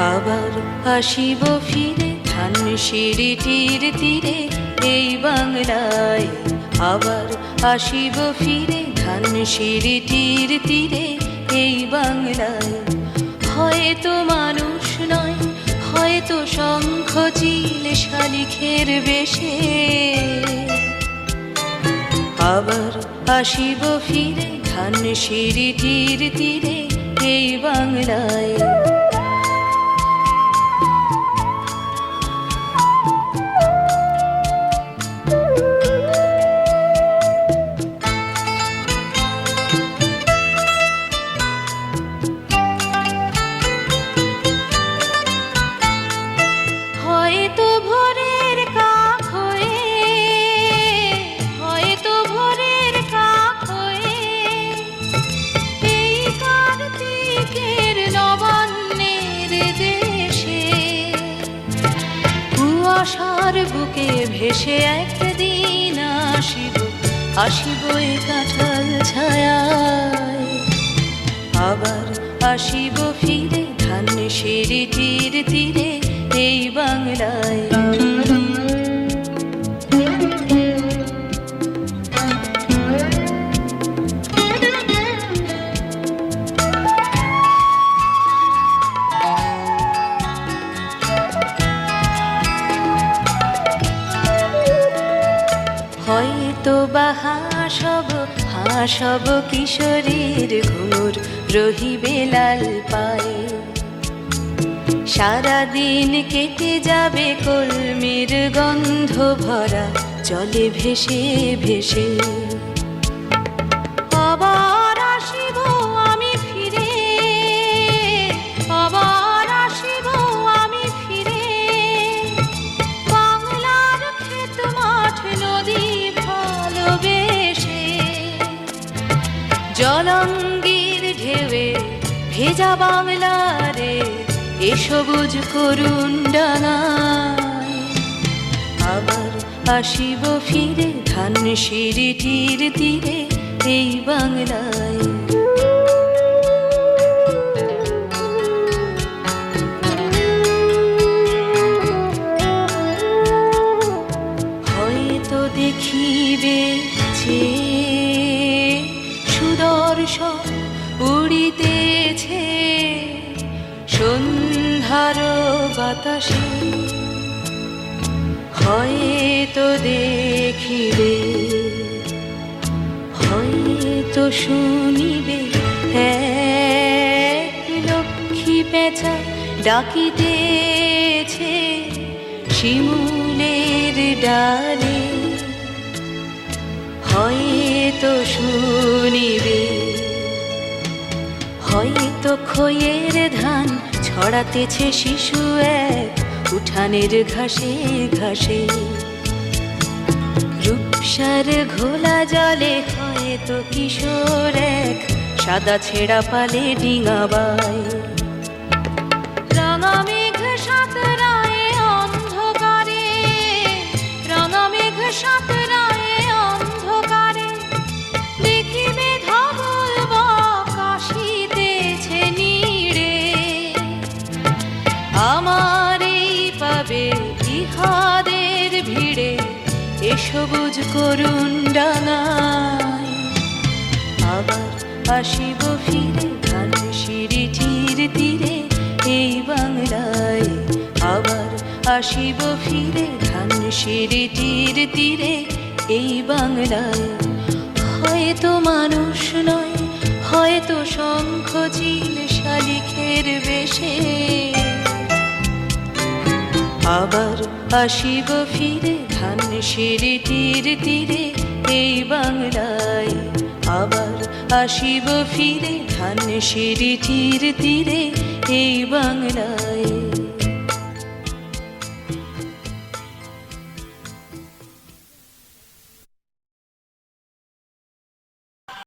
আবার আসিব ফিরে ধানসিঁড়িটির তীরে এই বাংলায়। আবার আসিব ফিরে ধানসিঁড়িটির তীরে এই বাংলায়। হয়তো মানুষ নয়, হয়তো শঙ্খ চিল শালিখের বেশে। আবার আসিব ফিরে ধানসিঁড়িটির তীরে এই বাংলায়। হয়তো ভোরের কাক হয়ে, হয়তো ভোরের কাক হয়ে এই কার্তিকের নবান্নের দেশে কুয়াশার বুকে ভেসে একদিন আসিব, আসিব এই কাঁঠাল ছায়ায়। আবার আসিব ফিরে ধানসিঁড়িটির তীরে এই বাংলায়। হয়তো বা হাসব কিশোরীর ঘুঙুর রহিবে লাল পায়ে। সারাদিন কেটে যাবে কলমির গন্ধ ভরা জলে ভেসে ভেসে। আবার আসিব আমি ফিরে, আবার আসিব আমি ফিরে বাংলার ক্ষেত মাঠ নদী ভালোবেসে। জলঙ্গির ঢেউয়ে ভেজা বাংলারে এ সবুজ করুণ ডাঙায়। আবার আসিব ফিরে ধানসিঁড়িটির তীরে এই বাংলায়। হয়তো দেখিবে যে সুদর্শন উড়িতেছে সন্ধ্যার বাতাসে। হয়তো দেখিবে, হয়তো শুনিবে এক লক্ষ্মী পেঁচা ডাকিতেছে শিমুলের ডালে। হয়তো শুনিবে, হয়তো খইয়ের ধান ছড়াতেছে শিশু এক উঠানের ঘাসে ঘাসে। রূপসার ঘোলা জলে হয়তো কিশোর এক সাদা ছেঁড়া পালে ডিঙাবায়। রাঙা মেঘ সাঁতরায় অন্ধকারে, রাঙা মেঘ সাঁতরায় অন্ধকারে দেখিবে ধবল বক আসিতেছে নীড়ে। আমার এই পাবে ইহাদের ভিড়ে এ সবুজ করুণ ডাঙায়। আবার আসিব ফিরে ধানসিঁড়িটির তীরে এই বাংলায়। আবার আসিব ফিরে ধানসিঁড়িটির তীরে এই বাংলায়। হয়তো মানুষ নয়, হয়তো শঙ্খ চিল শালিখের বেশে। আবার আসিব ফিরে ধানসিঁড়িটির তীরে এই বাংলায়। আবার আসিব ফিরে ধানসিঁড়িটির তীরে এই বাংলায়।